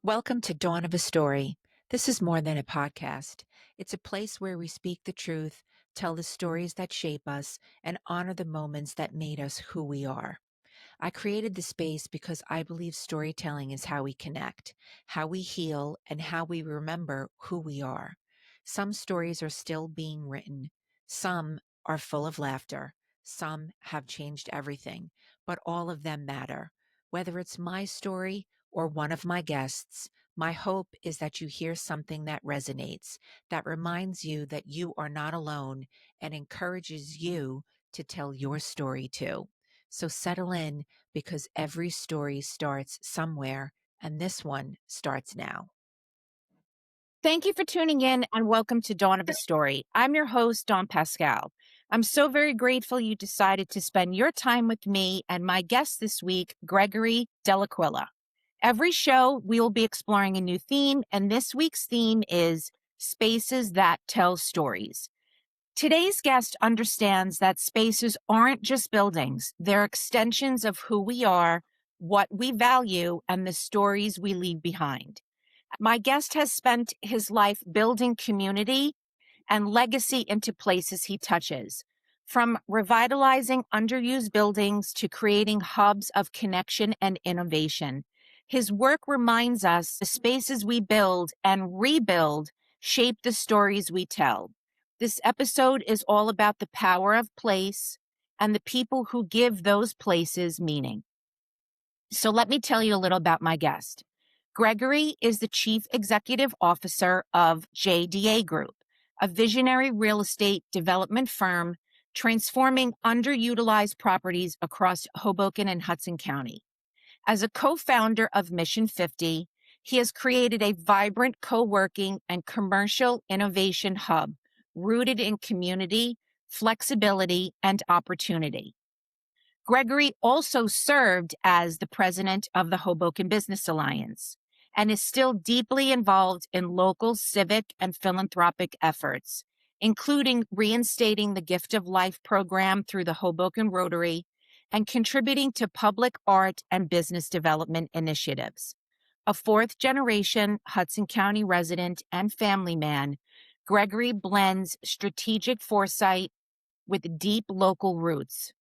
Welcome to Dawn of a Story. This is more than a podcast. It's a place where we speak the truth, tell the stories that shape us, and honor the moments that made us who we are. I created the space because I believe storytelling is how we connect, how we heal, and how we remember who we are. Some stories are still being written. Some are full of laughter. Some have changed everything, but all of them matter. Whether it's my story or one of my guests, my hope is that you hear something that resonates, that reminds you that you are not alone and encourages you to tell your story too. So settle in because every story starts somewhere, and this one starts now. Thank you for tuning in and welcome to Dawn of a Story. I'm your host, Dawn Pascal. I'm so very grateful you decided to spend your time with me and my guest this week, Gregory DellAquila. Every show, we will be exploring a new theme, and this week's theme is Spaces That Tell Stories. Today's guest understands that spaces aren't just buildings, they're extensions of who we are, what we value, and the stories we leave behind. My guest has spent his life building community and legacy into places he touches, from revitalizing underused buildings to creating hubs of connection and innovation. His work reminds us the spaces we build and rebuild shape the stories we tell. This episode is all about the power of place and the people who give those places meaning. So let me tell you a little about my guest. Gregory is the Chief Executive Officer of JDA Group, a visionary real estate development firm transforming underutilized properties across Hoboken and Hudson County. As a co-founder of Mission 50, he has created a vibrant co-working and commercial innovation hub rooted in community, flexibility, and opportunity. Gregory also served as the president of the Hoboken Business Alliance and is still deeply involved in local civic and philanthropic efforts, including reinstating the Gift of Life program through the Hoboken Rotary and contributing to public art and business development initiatives. A fourth-generation Hudson County resident and family man, Gregory blends strategic foresight with deep local roots,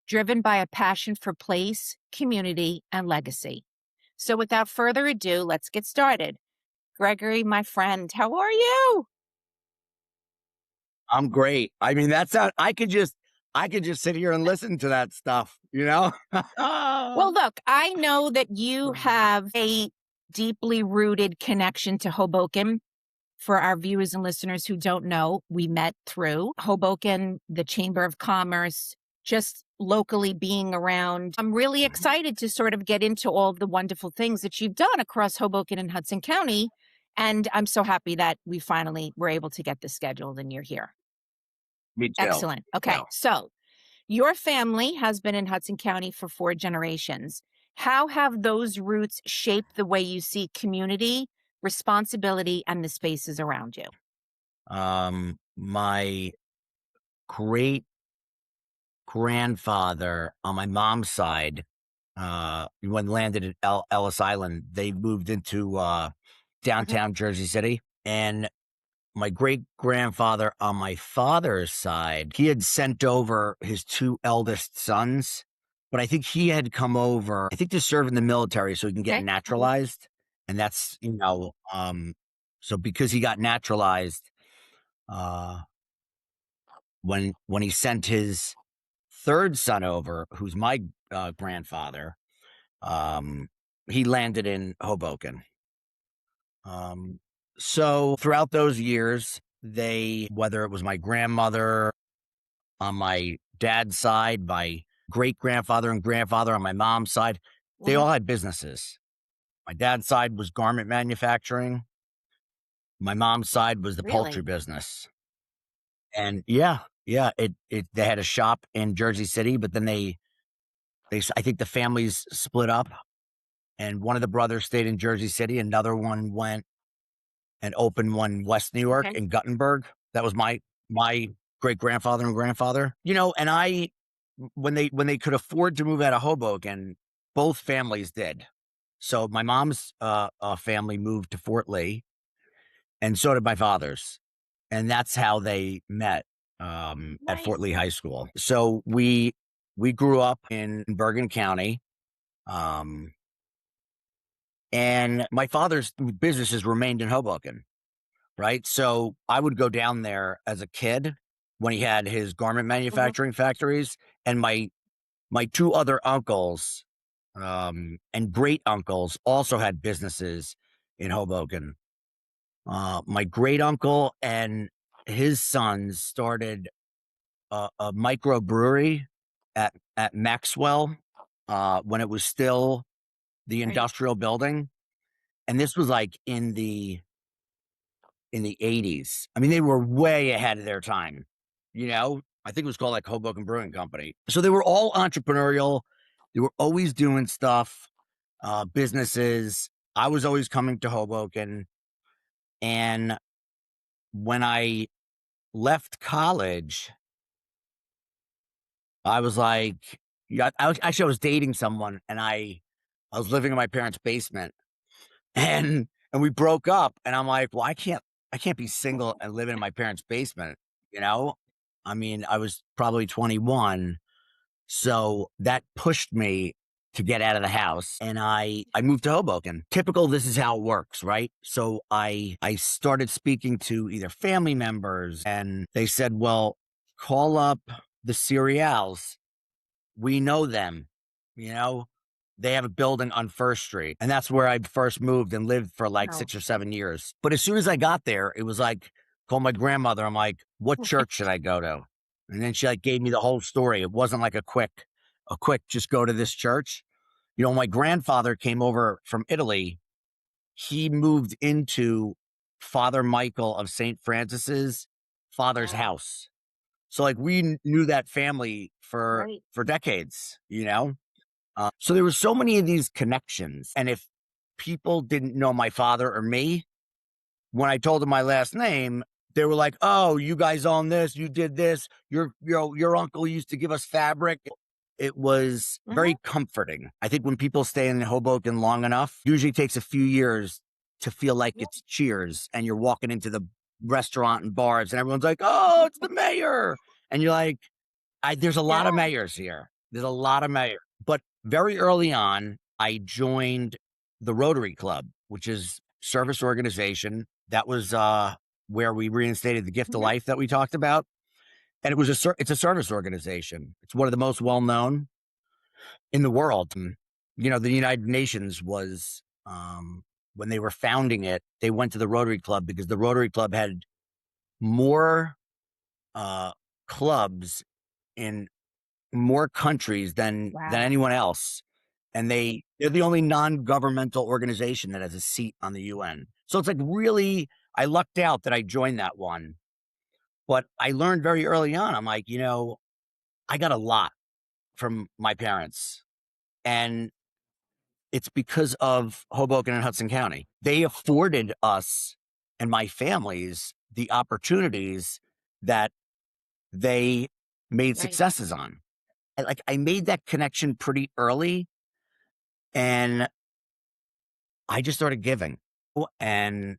driven by a passion for place, community, and legacy. So without further ado, let's get started. Gregory, my friend, how are you? I'm great. I mean, I could just sit here and listen to that stuff, you know? Well, look, I know that you have a deeply rooted connection to Hoboken. For our viewers and listeners who don't know, we met through Hoboken, the Chamber of Commerce, just locally being around. I'm really excited to sort of get into all the wonderful things that you've done across Hoboken and Hudson County. And I'm so happy that we finally were able to get this scheduled and you're here. Me too. Excellent. Okay. Yeah. So your family has been in Hudson County for 4 generations. How have those roots shaped the way you see community, responsibility, and the spaces around you? My great grandfather on my mom's side, when landed at Ellis Island, they moved into downtown Jersey City. And my great grandfather on my father's side, he had sent over his 2 eldest sons, but I think he had come over, I think, to serve in the military so he can get Okay. naturalized. And that's, so because he got naturalized, uh, when he sent his 3rd son over, who's my grandfather, he landed in Hoboken. So throughout those years, whether it was my grandmother on my dad's side, my great grandfather and grandfather on my mom's side, they all had businesses. My dad's side was garment manufacturing. My mom's side was the poultry business. And they had a shop in Jersey City, but then I think the families split up, and one of the brothers stayed in Jersey City. Another one went and opened one in West New York in Guttenberg. That was my great grandfather and grandfather. And when they could afford to move out of Hoboken, both families did. So my mom's family moved to Fort Lee, and so did my father's, and that's how they met at Fort Lee Nice. High School. So we grew up in Bergen County, um, and my father's businesses remained in Hoboken. Right, so I would go down there as a kid when he had his garment Mhm. manufacturing factories, and my two other uncles and great uncles also had businesses in Hoboken. My great uncle and his sons started a microbrewery at Maxwell when it was still the Right. industrial building, and this was like in the 80s. I mean, they were way ahead of their time. I think it was called like Hoboken Brewing Company. So they were all entrepreneurial. They were always doing stuff, businesses. I was always coming to Hoboken. And when I left college, I was like, yeah, I was dating someone and I was living in my parents' basement and we broke up, and I'm like, well, I can't be single and living in my parents' basement, you know? I mean, I was probably 21, so that pushed me to get out of the house, and I moved to Hoboken. Typical, this is how it works, right? So I started speaking to either family members, and they said, well, call up the Cereals, we know them, you know? They have a building on First Street, and that's where I first moved and lived for like Wow. 6 or 7 years. But as soon as I got there, it was like, call my grandmother. I'm like, "What church should I go to?" And then she, like, gave me the whole story. It wasn't like a quick just go to this church. My grandfather came over from Italy. He moved into Father Michael of St. Francis's father's Wow. house. So, like, we knew that family for Right. decades. So there were so many of these connections, and if people didn't know my father or me, when I told them my last name, they were like, "Oh, you guys own this. You did this. Your uncle used to give us fabric." It was Mhm. very comforting. I think when people stay in Hoboken long enough, usually takes a few years to feel like Yeah. it's Cheers, and you're walking into the restaurant and bars, and everyone's like, "Oh, it's the mayor," and you're like, there's a lot of Yeah. mayors here. There's a lot of mayors. But very early on, I joined the Rotary Club, which is service organization. That was where we reinstated the gift of Mhm. life that we talked about. And it's a service organization. It's one of the most well known in the world. The United Nations was when they were founding it, they went to the Rotary Club because the Rotary Club had more uh, clubs in more countries than Wow. anyone else, and they're the only non-governmental organization that has a seat on the UN. So it's like, really, I lucked out that I joined that one. But I learned very early on, I'm like, I got a lot from my parents, and it's because of Hoboken and Hudson County. They afforded us and my families the opportunities that they made Right. successes on. I made that connection pretty early, and I just started giving. And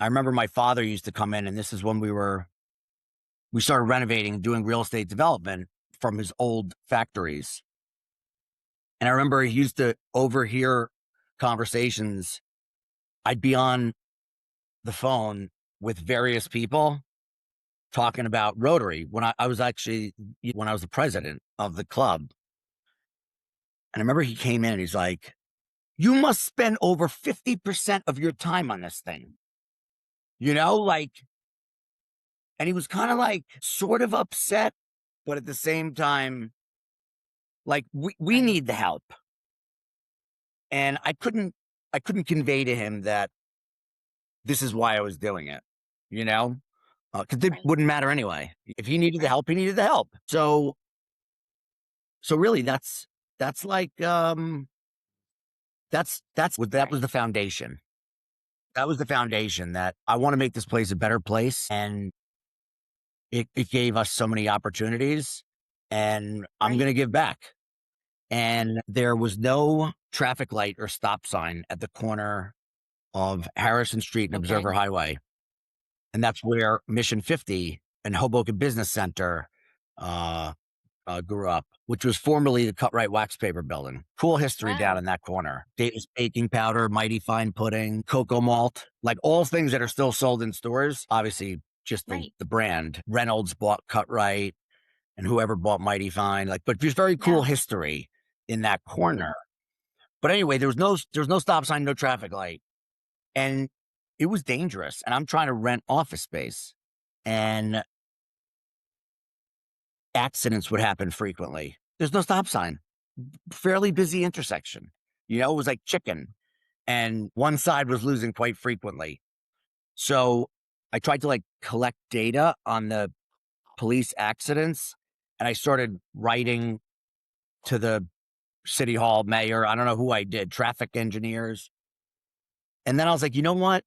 I remember my father used to come in, and this is when we started renovating and doing real estate development from his old factories. And I remember he used to overhear conversations. I'd be on the phone with various people talking about Rotary I was actually when I was the president of the club. And I remember he came in and he's like, "You must spend over 50% of your time on this thing." Like, and he was kind of like sort of upset, but at the same time, like, we Right. need the help. And I couldn't convey to him that this is why I was doing it, you know? Because it Right. wouldn't matter anyway. If he needed the Right. help, he needed the help. So really that's like that was Right. the foundation. That was the foundation that I want to make this place a better place. And it gave us so many opportunities, and I'm Right. gonna give back. and there was no traffic light or stop sign at the corner of Harrison Street and Okay. Observer Highway. And that's where Mission 50 and Hoboken Business Center uh, grew up, which was formerly the Cut Right Wax Paper Building. Cool history down Wow. in that corner. Davis baking powder, Mighty Fine Pudding, cocoa malt, like all things that are still sold in stores. Obviously, just Right. the brand. Reynolds bought Cut Right, and whoever bought Mighty Fine. Like, but there's very cool Yeah. history in that corner. But anyway, there was no stop sign, no traffic light, and it was dangerous. And I'm trying to rent office space, and accidents would happen frequently. There's no stop sign. Fairly busy intersection. It was like chicken, and one side was losing quite frequently. So I tried to like collect data on the police accidents, and I started writing to the city hall mayor. I don't know who I did, traffic engineers. And then I was like, you know what?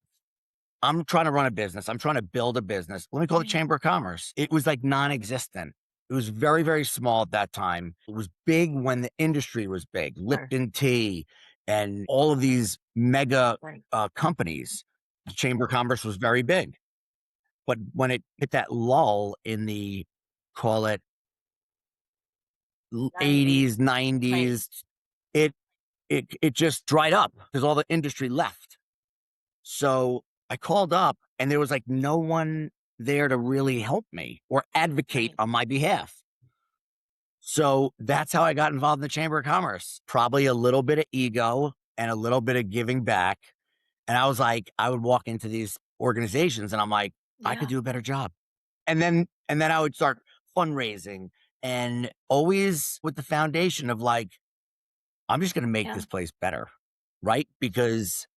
I'm trying to run a business. I'm trying to build a business. Let me call the Right. Chamber of Commerce. It was like non existent. It was very, very small at that time. It was big when the industry was big, Sure. Lipton Tea and all of these mega Right. companies. The Chamber of Commerce was very big. But when it hit that lull in the, call it 90s. 80s, Right. 90s, it it just dried up because all the industry left. So I called up and there was like no one there to really help me or advocate Right. on my behalf. So that's how I got involved in the Chamber of Commerce. Probably a little bit of ego and a little bit of giving back. And I was like, I would walk into these organizations and I'm like, I could Yeah. do a better job. And then I would start fundraising, and always with the foundation of like, I'm just going to make Yeah. this place better. Right. Because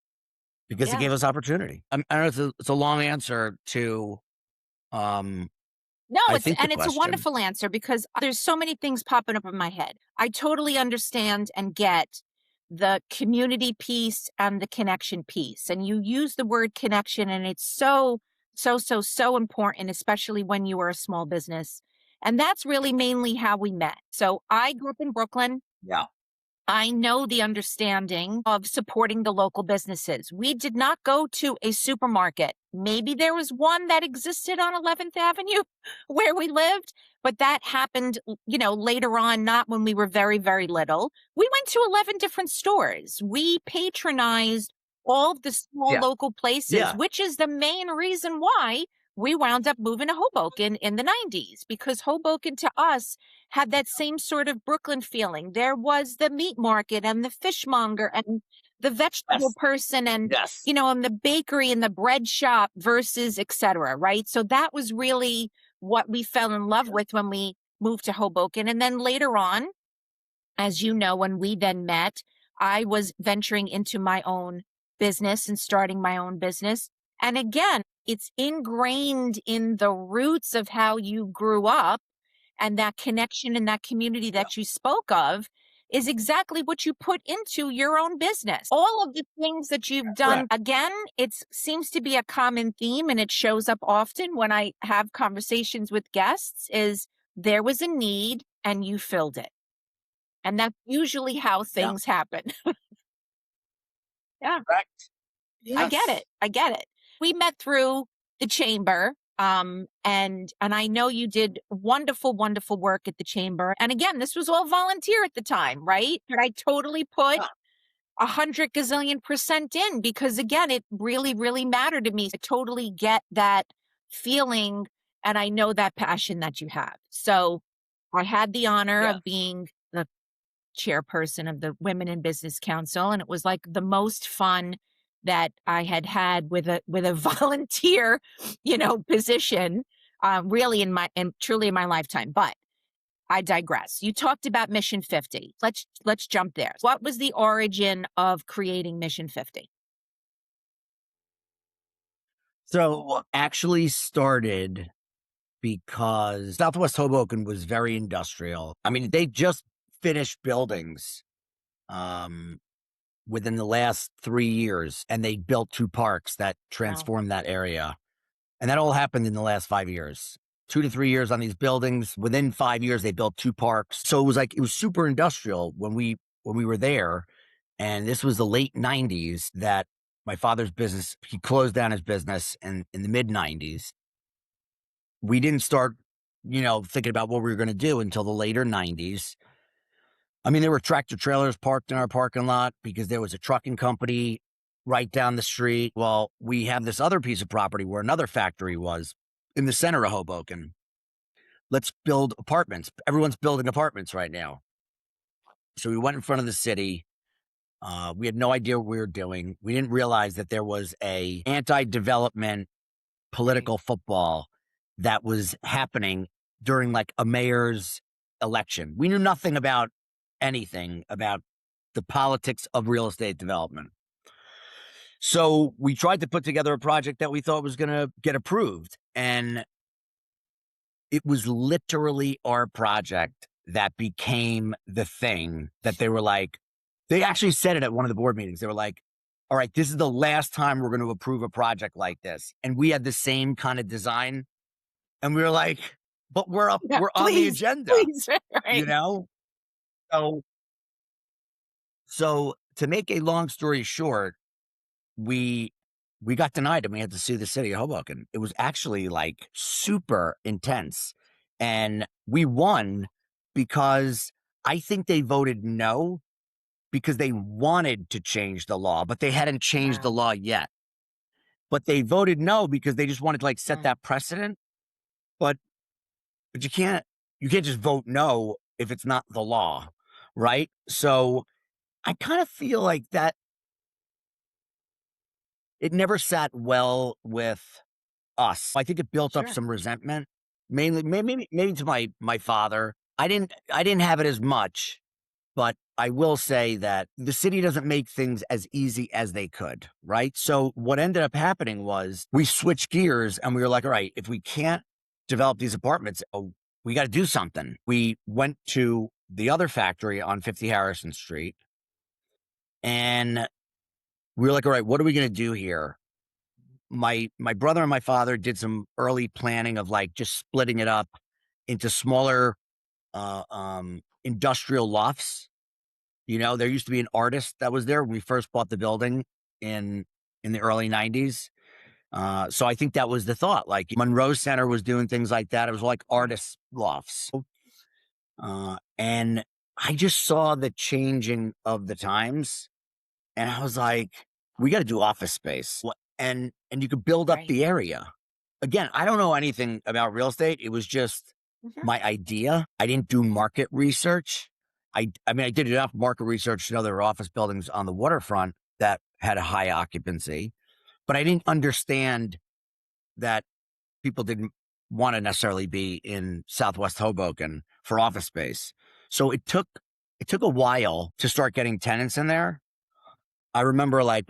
it Yeah. gave us opportunity. I don't know, it's a long answer to, um, No, I it's think the and it's a question. wonderful answer because there's so many things popping up in my head. I totally understand and get the community piece and the connection piece. And you use the word connection, and it's so, so, so, so important, especially when you are a small business. And that's really mainly how we met. So I grew up in Brooklyn. Yeah. I know the understanding of supporting the local businesses. We did not go to a supermarket. Maybe there was one that existed on 11th Avenue where we lived, but that happened, later on, not when we were very, very little. We went to 11 different stores. We patronized all of the small Yeah. local places, Yeah. which is the main reason why we wound up moving to Hoboken in the 90s, because Hoboken to us had that same sort of Brooklyn feeling. There was the meat market and the fishmonger and the vegetable Yes. person and, Yes. and the bakery and the bread shop versus et cetera, right? So that was really what we fell in love with when we moved to Hoboken. And then later on, as you know, when we then met, I was venturing into my own business and starting my own business. And again, it's ingrained in the roots of how you grew up, and that connection and that community Yeah. that you spoke of is exactly what you put into your own business. All of the things that you've done, Correct. again, it seems to be a common theme, and it shows up often when I have conversations with guests, is there was a need and you filled it. And that's usually how Yeah. things happen. Yeah, Correct. I get Yes. it. I get it. We met through the chamber. And I know you did wonderful, wonderful work at the chamber. And again, this was all volunteer at the time, right? But I totally put Yeah. 100 gazillion% in because again, it really, really mattered to me. I totally get that feeling. And I know that passion that you have. So I had the honor Yeah. of being the chairperson of the Women in Business Council, and it was like the most fun that I had had with a volunteer, position, really and truly in my lifetime. But I digress. You talked about Mission 50. Let's jump there. What was the origin of creating Mission 50? So actually started because Southwest Hoboken was very industrial. I mean, they just finished buildings um, within the last 3 years, and they built two parks that Wow. transformed that area. And that all happened in the last 5 years. 2 to 3 years on these buildings. Within 5 years, they built 2 parks. So it was super industrial when we were there. And this was the late 90s that my father's business, he closed down his business in the mid 90s. We didn't start, thinking about what we were going to do until the later 90s. I mean, there were tractor trailers parked in our parking lot because there was a trucking company right down the street. Well, we have this other piece of property where another factory was in the center of Hoboken. Let's build apartments. Everyone's building apartments right now. So we went in front of the city. We had no idea what we were doing. We didn't realize that there was a anti-development Right. political football that was happening during like a mayor's election. We knew nothing about anything about the politics of real estate development. So we tried to put together a project that we thought was going to get approved. And it was literally our project that became the thing that they were like, they actually said it at one of the board meetings. They were like, all right, this is the last time we're going to approve a project like this. And we had the same kind of design. And we were like, but Yeah, we're on the please, agenda, please. you Right. know? So, so to make a long story short, we we got denied and we had to sue the city of Hoboken. It was actually like super intense. And we won because I think they voted no because they wanted to change the law, but they hadn't changed the Wow. law yet. But they voted no because they just wanted to like set Mm. that precedent. But but you can't just vote no if it's not the law, right? So I kind of feel like that it never sat well with us. I think it built up Sure. some resentment, mainly maybe to my father. I didn't have it as much, but I will say that the city doesn't make things as easy as they could, right? So what ended up happening was we switched gears and we were like, all right, if we can't develop these apartments, we got to do something. We went to the other factory on 50 Harrison Street and we were like, all right, what are we going to do here? My brother and my father did some early planning of like just splitting it up into smaller industrial lofts. There used to be an artist that was there when we first bought the building in in the early 90s. So I think that was the thought. Like Monroe Center was doing things like that. It was like artist lofts. And I just saw the changing of the times and I was like, we got to do office space. And you could build up Right. the area. Again, I don't know anything about real estate. It was just Mhm. my idea. I didn't do market research. I mean, I did enough market research to know there were office buildings on the waterfront that had a high occupancy, but I didn't understand that people didn't want to necessarily be in Southwest Hoboken for office space. So it took a while to start getting tenants in there. I remember I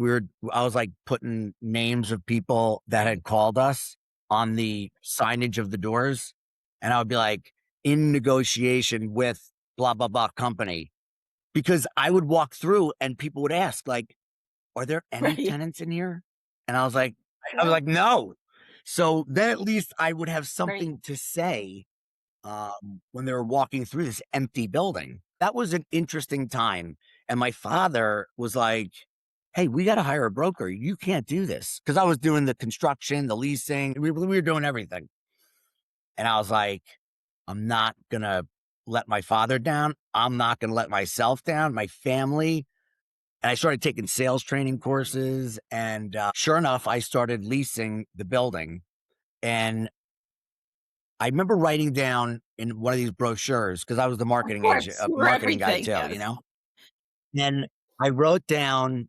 was like putting names of people that had Right. called us on the signage of the doors. And I would be like in negotiation with blah, blah, blah company because I would walk through and people would ask like, are there any Right. tenants in here? And I was Yeah. like, no. So then at least I would have Right. something to say when they were walking through this empty building. That was an interesting time. And my father was like, hey, we got to hire a broker. You can't do this. Because I was doing the construction, the leasing, we were doing everything. And I was like, I'm not going to let my father down. I'm not going to let myself down, my family. And I started taking sales training courses. And sure enough, I started leasing the building. And I remember writing down in one of these brochures because I was the Of marketing agent, course. You were marketing guy everything. too, Yes. And I wrote down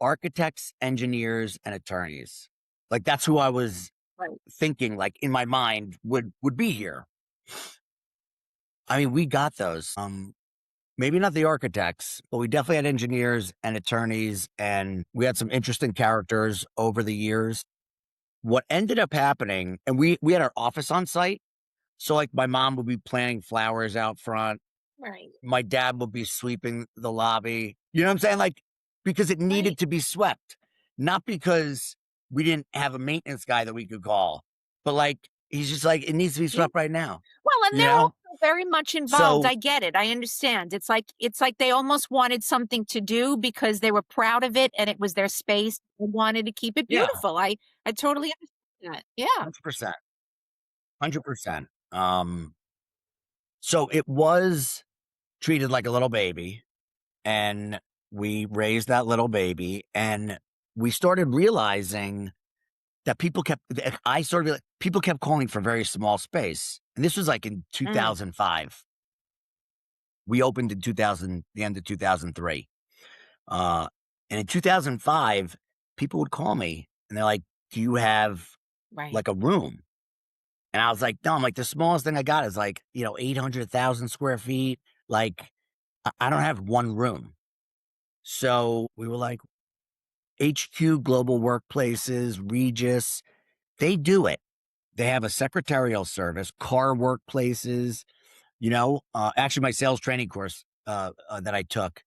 architects, engineers, and attorneys. Like that's who I was Right. thinking, like in my mind, would be here. I mean, we got those. Maybe not the architects, but we definitely had engineers and attorneys, and we had some interesting characters over the years. What ended up happening, and we had our office on site. So like my mom would be planting flowers out front. Right. My dad would be sweeping the lobby. You know what I'm saying? Like, because it needed Right. to be swept, not because we didn't have a maintenance guy that we could call, but like He's just like, "It needs to be Yeah. swept right now," Well, and you they're know? also very much involved. So I get it. I understand. It's like they almost wanted something to do because they were proud of it and it was their space. They wanted to keep it yeah, beautiful. I totally understand that. Yeah. 100%, 100%. So it was treated like a little baby, and we raised that little baby, and we started realizing that I started like people kept calling for very small space, and this was like in Mm, 2005. We opened in 2000, the end of 2003. Uh, and in 2005, people would call me and they're like, "Do you have right. like a room?" And I was like, "No." I'm like, "The smallest thing I got is like, 800,000 square feet. Like, I don't have one room." So we were like, HQ Global Workplaces, Regis, they do it. They have a secretarial service, car workplaces. Actually, my sales training course that I took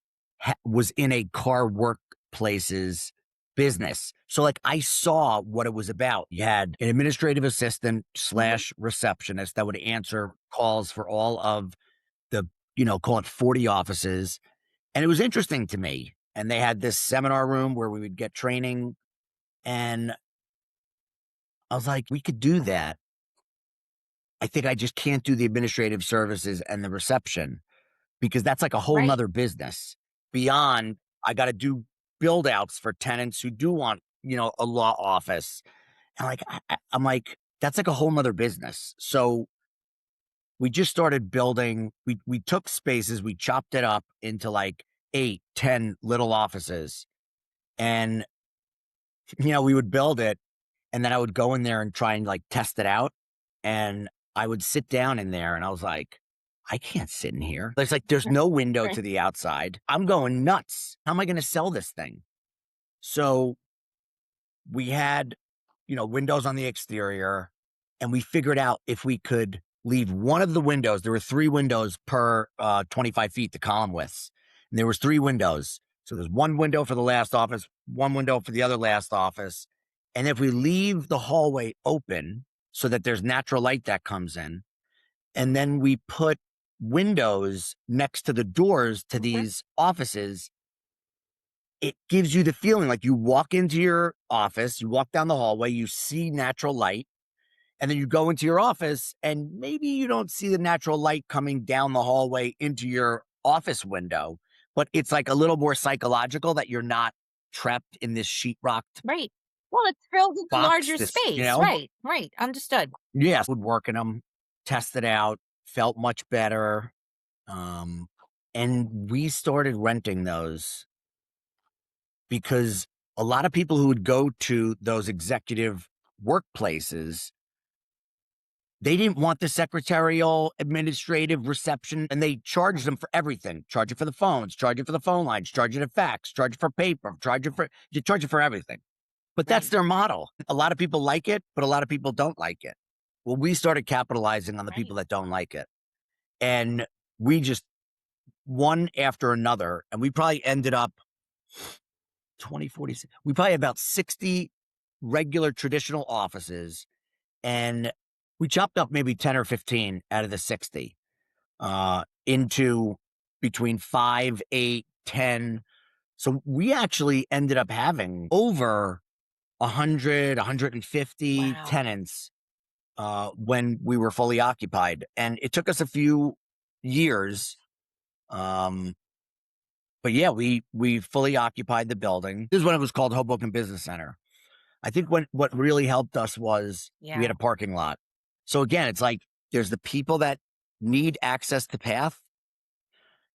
was in a car workplaces business. So, like, I saw what it was about. You had an administrative assistant Mhm. slash receptionist that would answer calls for all of the, call it 40 offices. And it was interesting to me. And they had this seminar room where we would get training. And I was like, we could do that. I think I just can't do the administrative services and the reception because that's like a whole Right. nother business beyond. I got to do build outs for tenants who do want, a law office. And like, I'm like, that's like a whole nother business. So we just started building, we took spaces, we chopped it up into like 8, 10 little offices. And, we would build it. And then I would go in there and try and like test it out. And I would sit down in there and I was like, I can't sit in here. It's like there's no window Right. to the outside. I'm going nuts. How am I going to sell this thing? So we had, windows on the exterior, and we figured out if we could leave one of the windows. There were three windows per 25 feet, the column widths. And there was three windows. So there's one window for the last office, one window for the other last office. And if we leave the hallway open so that there's natural light that comes in, and then we put windows next to the doors to Mhm. these offices, it gives you the feeling like you walk into your office, you walk down the hallway, you see natural light, and then you go into your office, and maybe you don't see the natural light coming down the hallway into your office window, but it's like a little more psychological that you're not trapped in this sheetrocked Right. Well, it's filled with the box. larger This, space. Right. Right. Understood. yes, would work in them, test it out, felt much better. Um, and we started renting those because a lot of people who would go to those executive workplaces, they didn't want the secretarial, administrative, reception, and they charged them for everything. Charge it for the phones, charge it for the phone lines, charge it a fax, charge it for paper, you charge it for everything. But that's Right. their model. A lot of people like it, but a lot of people don't like it. Well, we started capitalizing on the Right. people that don't like it. And we just one after another, and we probably ended up 2046. We probably had about 60 regular traditional offices, and we chopped up maybe 10 or 15 out of the 60 into between 5, 8, 10. So we actually ended up having over 100, 150 Wow. tenants when we were fully occupied. And it took us a few years. Um, but yeah, we fully occupied the building. This is when it was called Hoboken Business Center. I think what really helped us was we had Yeah. a parking lot. So again, it's like there's the people that need access to path,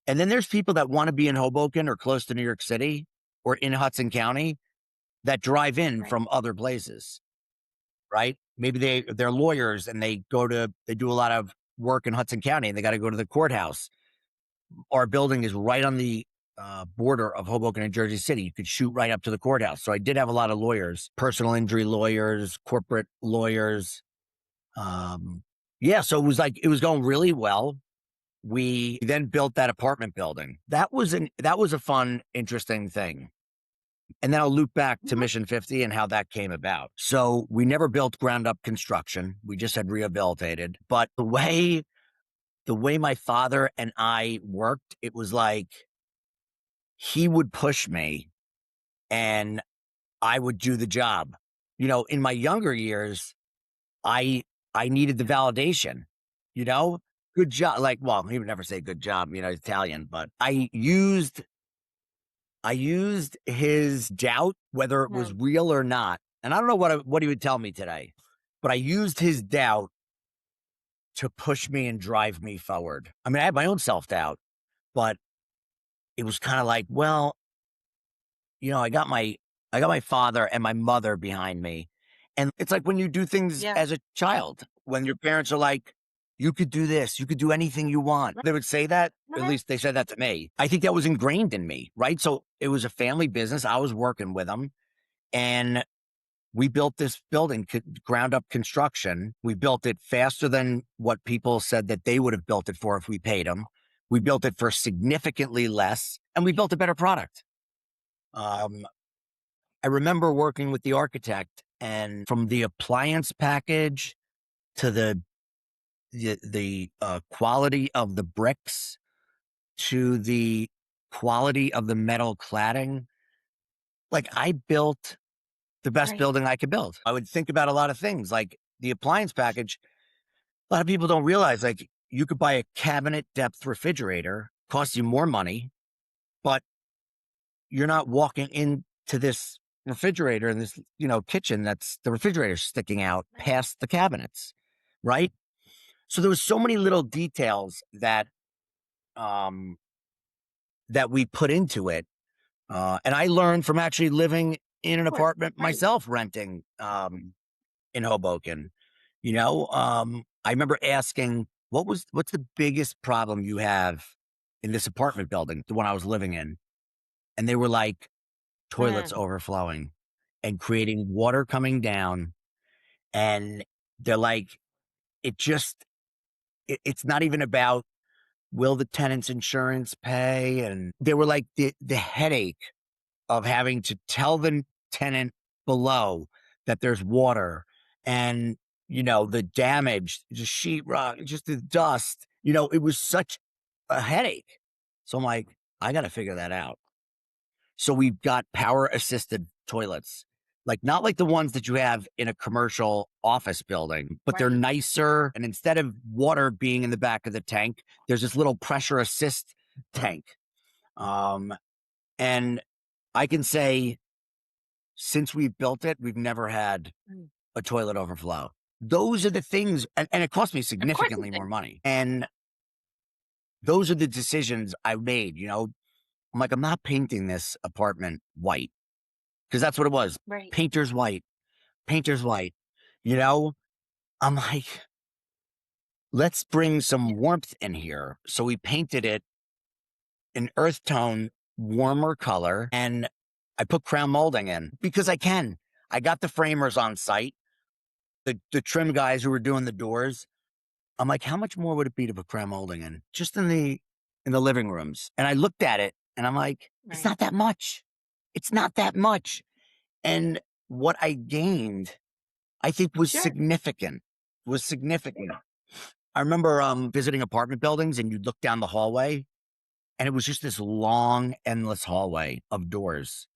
and then there's people that want to be in Hoboken or close to New York City or in Hudson County that drive in Right. from other places, right? Maybe they're lawyers and they do a lot of work in Hudson County and they got to go to the courthouse. Our building is right on the border of Hoboken and Jersey City. You could shoot right up to the courthouse. So I did have a lot of lawyers, personal injury lawyers, corporate lawyers. Um, yeah, so it was going really well. We then built that apartment building. That was a fun, interesting thing. And then I'll loop back to Mhm. Mission 50 and how that came about. So we never built ground up construction. We just had rehabilitated. But the way my father and I worked, it was like he would push me and I would do the job. In my younger years, I I needed the validation, you know? Good job. Like, well, he would never say good job, Italian, but I used his doubt, whether it was Mm. real or not. And I don't know what he would tell me today, but I used his doubt to push me and drive me forward. I mean, I had my own self-doubt, but it was kind of like, well, I got my father and my mother behind me. And it's like when you do things Yeah. as a child, when your parents are like, you could do this, you could do anything you want. Right. They would say that. At Mhm. least they said that to me. I think that was ingrained in me, right? So it was a family business. I was working with them and we built this building, ground up construction. We built it faster than what people said that they would have built it for if we paid them. We built it for significantly less and we built a better product. Um, I remember working with the architect, and from the appliance package to the quality of the bricks to the quality of the metal cladding, like I built the best Right. building I could build. I would think about a lot of things, like the appliance package. A lot of people don't realize, like, you could buy a cabinet depth refrigerator, cost you more money, but you're not walking into this refrigerator in this, kitchen that's the refrigerator sticking out Right. past the cabinets, right? So there was so many little details um that we put into it. And I learned from actually living in an Of course. apartment Right. myself, renting in Hoboken. I remember asking, what's the biggest problem you have in this apartment building, the one I was living in? And they were like, toilets Mm. overflowing and creating water coming down. And they're like, it's not even about, will the tenant's insurance pay? And they were like, the headache of having to tell the tenant below that there's water and, the damage, just sheetrock, just the dust, it was such a headache. So I'm like, I got to figure that out. So we've got power assisted toilets, like not like the ones that you have in a commercial office building, but they're Right. nicer. And instead of water being in the back of the tank, there's this little pressure assist tank. Um, and I can say since we've built it, we've never had Mm. a toilet overflow. Those are the things, and it cost me Of course it significantly did. more money. And those are the decisions I made. I'm like, I'm not painting this apartment white because that's what it was. Right. Painter's white, painter's white. You know, I'm like, let's bring some Yeah. warmth in here. So we painted it an earth tone, warmer color, and I put crown molding in because I can. I got the framers on site, the trim guys who were doing the doors. I'm like, how much more would it be to put crown molding in just in the living rooms? And I looked at it and I'm like, it's Right. not that much. It's not that much. And what I gained, I think was Sure. significant. Was significant. I remember visiting apartment buildings and you'd look down the hallway and it was just this long, endless hallway of doors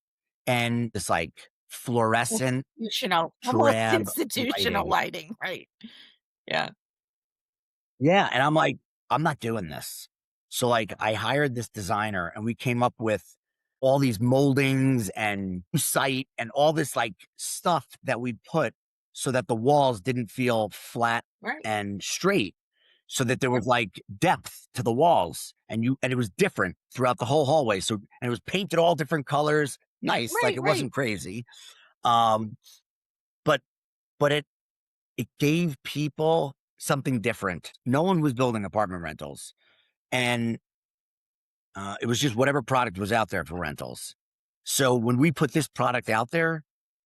and this like fluorescent Almost drab institutional lighting. lighting, right. Yeah. Yeah, and I'm like, I'm not doing this. So like I hired this designer and we came up with all these moldings and site and all this like stuff that we put so that the walls didn't feel flat Right. and straight. So that there was like depth to the walls and it was different throughout the whole hallway. So and it was painted all different colors. Nice. Like Right, it right. wasn't crazy. Um, but but it gave people something different. No one was building apartment rentals, and it was just whatever product was out there for rentals. So when we put this product out there,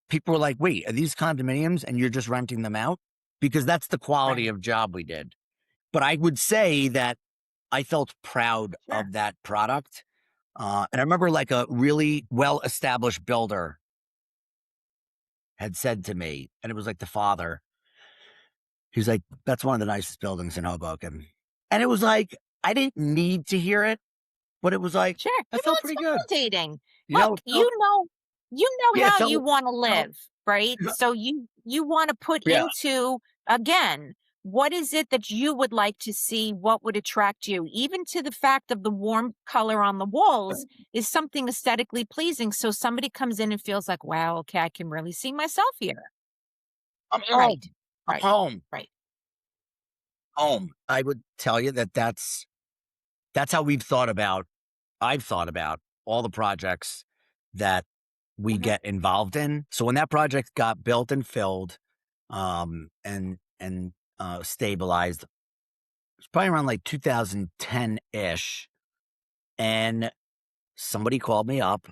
people were like, "Wait, are these condominiums?" And you're just renting them out because that's the quality Right. of job we did. But I would say that I felt proud Sure. of that product. And I remember like a really well-established builder had said to me, and it was like the father, he's like, "That's one of the nicest buildings in Hoboken." And it was like, I didn't need to hear it, but it was like, Sure. I Well, felt it's pretty good. validating. You know, Look, it felt, you know yeah, it how you felt, wanna felt live, right? So you wanna put yeah. into, again, what is it that you would like to see? What would attract you? Even to the fact of the warm color on the walls is something aesthetically pleasing, so somebody comes in and feels like, "Wow, okay, I can really see myself here." I'm Right. home. I'm Right. home. Right. Home. I would tell you that that's how I've thought about all the projects that we Mhm. get involved in. So when that project got built and filled, and stabilized, it's probably around like 2010 ish, and somebody called me up,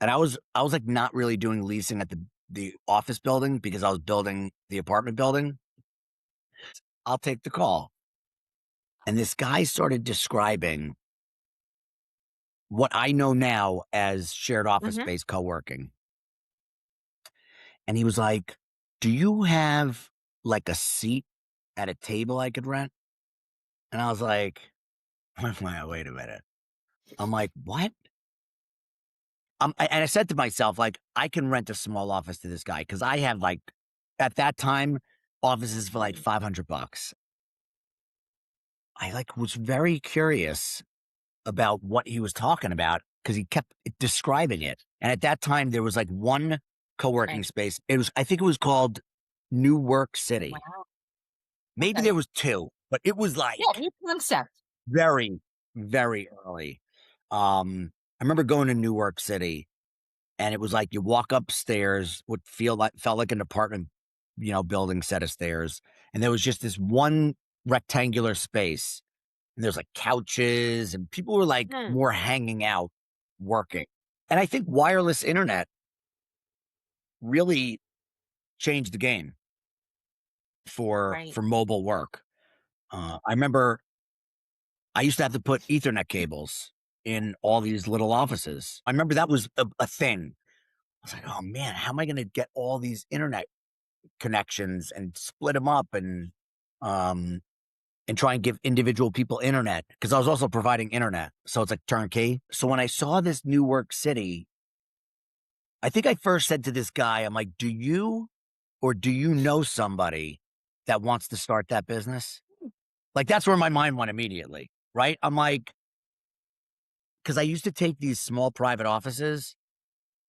and I was like not really doing leasing at the office building because I was building the apartment building. I'll take the call, and this guy started describing what I know now as shared office Mhm. space co-working. And he was like, "Do you have like a seat at a table I could rent?" And I was like, wait a minute. I'm like, what? And I said to myself, like, I can rent a small office to this guy because I have like, at that time, offices for like $500. I like was very curious about what he was talking about because he kept describing it. And at that time, there was like one co-working Right. space. I think it was called New Work City. Wow. Maybe there Okay. was two, but it was Yeah, like new concept. very, very early. I remember going to Newark City, and it was like you walk upstairs, what felt like an apartment, building set of stairs, and there was just this one rectangular space, and there's like couches, and people were like Mm. more hanging out, working. And I think wireless internet really changed the game for Right. mobile work. I remember I used to have to put Ethernet cables in all these little offices. I remember that was a thing. I was like, oh man, how am I going to get all these internet connections and split them up um, and try and give individual people internet? Because I was also providing internet. So it's like turnkey. So when I saw this New Work City, I think I first said to this guy, I'm like, do you know somebody that wants to start that business? Like, that's where my mind went immediately, right? I'm like, because I used to take these small private offices,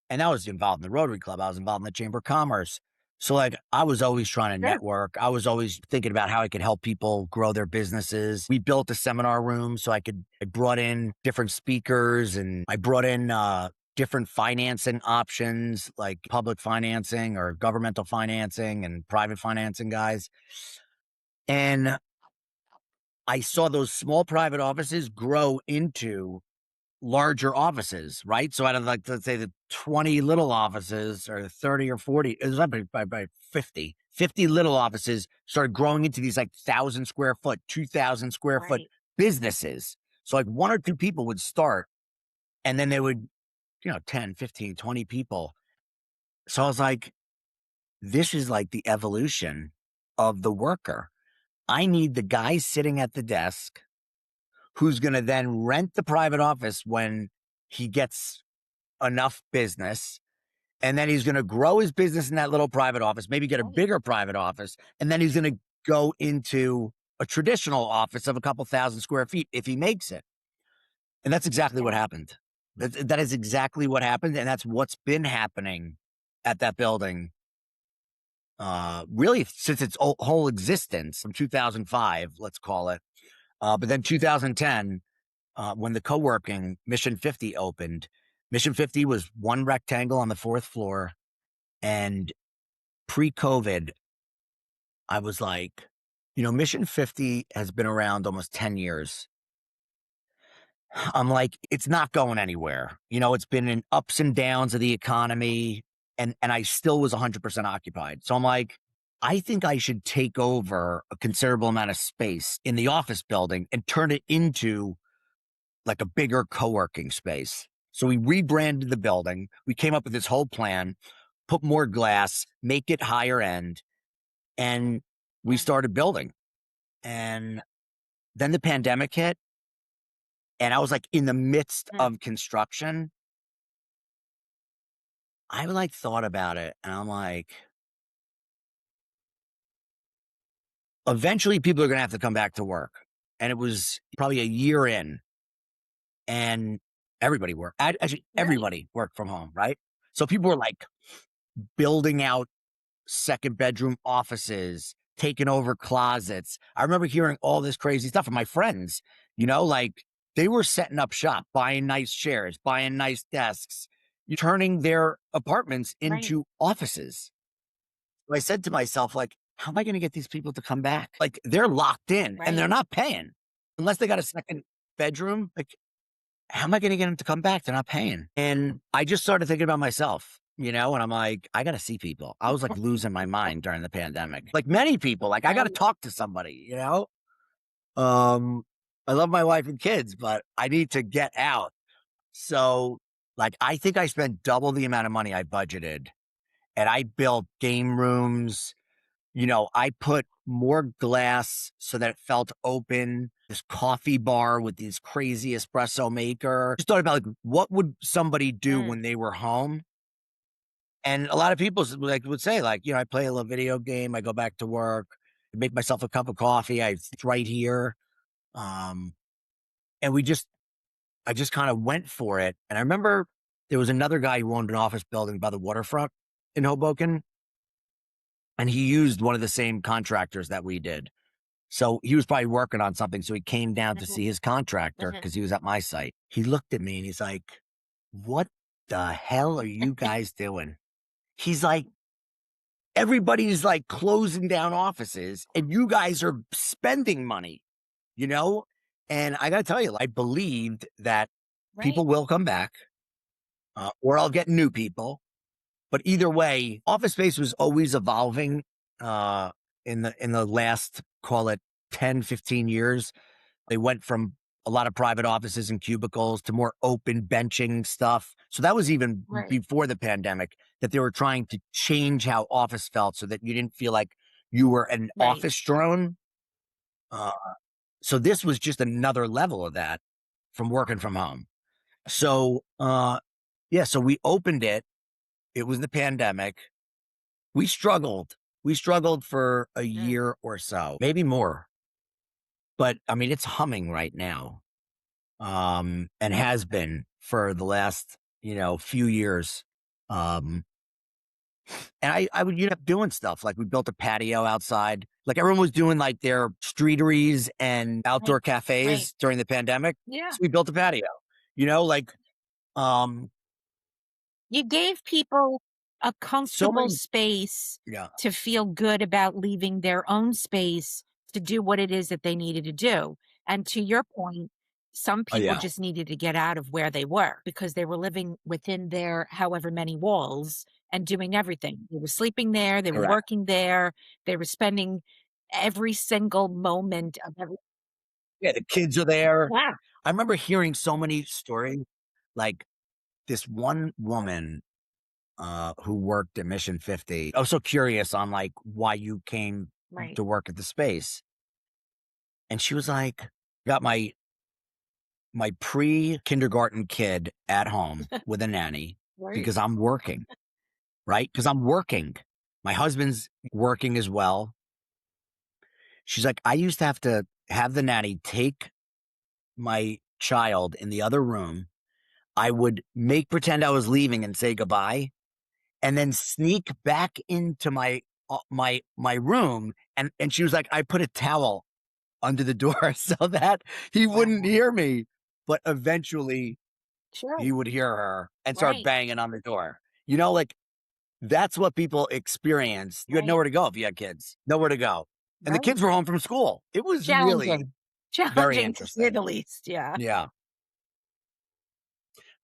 and I was involved in the Rotary Club. I was involved in the Chamber of Commerce. So, like, I was always trying to Sure. network. I was always thinking about how I could help people grow their businesses. We built a seminar room so I brought in different speakers, and I brought in different financing options like public financing or governmental financing and private financing guys. And I saw those small private offices grow into larger offices, right? So out of like, let's say the 20 little offices or 30 or 40, it was up by 50 little offices started growing into these like 1,000 square foot, 2,000 square foot Right. businesses. So like one or two people would start and then they would, 10, 15, 20 people. So I was like, this is like the evolution of the worker. I need the guy sitting at the desk who's going to then rent the private office when he gets enough business. And then he's going to grow his business in that little private office, maybe get a Right. bigger private office. And then he's going to go into a traditional office of a couple 1,000 square feet if he makes it. And that's exactly what Yeah. happened. That is exactly what happened. And that's what's been happening at that building, really since its whole existence from 2005, let's call it. But then 2010, when the co-working Mission 50 opened, Mission 50 was one rectangle on the fourth floor. And pre-COVID, I was like, Mission 50 has been around almost 10 years. I'm like, it's not going anywhere. It's been in ups and downs of the economy, and I still was 100% occupied. So I'm like, I think I should take over a considerable amount of space in the office building and turn it into like a bigger co-working space. So we rebranded the building. We came up with this whole plan, put more glass, make it higher end, and we started building. And then the pandemic hit, and I was like in the midst of construction. I like thought about it, and I'm like, eventually people are going to have to come back to work. And it was probably a year in, and everybody worked. Actually, everybody worked from home, right? So people were like building out second bedroom offices, taking over closets. I remember hearing all this crazy stuff from my friends, like they were setting up shop, buying nice chairs, buying nice desks, turning their apartments into offices. So I said to myself, like, how am I going to get these people to come back? Like, they're locked in and they're not paying unless they got a second bedroom. Like, how am I going to get them to come back? They're not paying. And I just started thinking about myself, and I'm like, I got to see people. I was like losing my mind during the pandemic. Like many people, like I got to talk to somebody. Um, I love my wife and kids, but I need to get out. So like, I think I spent double the amount of money I budgeted, and I built game rooms. I put more glass so that it felt open. This coffee bar with this crazy espresso maker. Just thought about like, what would somebody do when they were home? And a lot of people would say like, I play a little video game. I go back to work, I make myself a cup of coffee. It's right here. Um, and I just kind of went for it. And I remember there was another guy who owned an office building by the waterfront in Hoboken, and he used one of the same contractors that we did. So he was probably working on something. So he came down to see his contractor because he was at my site. He looked at me and he's like, what the hell are you guys doing? He's like, everybody's like closing down offices and you guys are spending money, you know? And I got to tell you, I believed that people will come back, or I'll get new people. But either way, office space was always evolving in the last, call it 10, 15 years. They went from a lot of private offices and cubicles to more open benching stuff. So that was even before the pandemic, that they were trying to change how office felt so that you didn't feel like you were an office drone. Uh, so this was just another level of that from working from home. So, yeah, so we opened it. It was the pandemic. We struggled. We struggled for a year or so, maybe more. But I mean, it's humming right now. And has been for the last, few years. Um, and I would end up doing stuff like we built a patio outside. Like everyone was doing like their streeteries and outdoor cafes during the pandemic. So we built a patio, like, um, You gave people a so comfortable many, space yeah. to feel good about leaving their own space to do what it is that they needed to do. And to your point, some Oh, people yeah. just needed to get out of where they were because they were living within their however many walls and doing everything. They were sleeping there, they were Correct. working there, they were spending every single moment of every. Yeah. The kids are there. Yeah. I remember hearing so many stories, like this one woman who worked at Mission 50. I was so curious on like why you came to work at the space. And she was like, got my pre-kindergarten kid at home with a nanny because I'm working, right? Because I'm working. My husband's working as well. She's like, I used to have the nanny take my child in the other room. I would make pretend I was leaving and say goodbye, and then sneak back into my room. And she was like, I put a towel under the door so that he wouldn't hear me. But eventually he would hear her and start banging on the door. Like that's what people experience. You had nowhere to go if you had kids, nowhere to go. And the kids were home from school. It was really Challenging. very Challenging to say interesting. the least. Yeah. Yeah.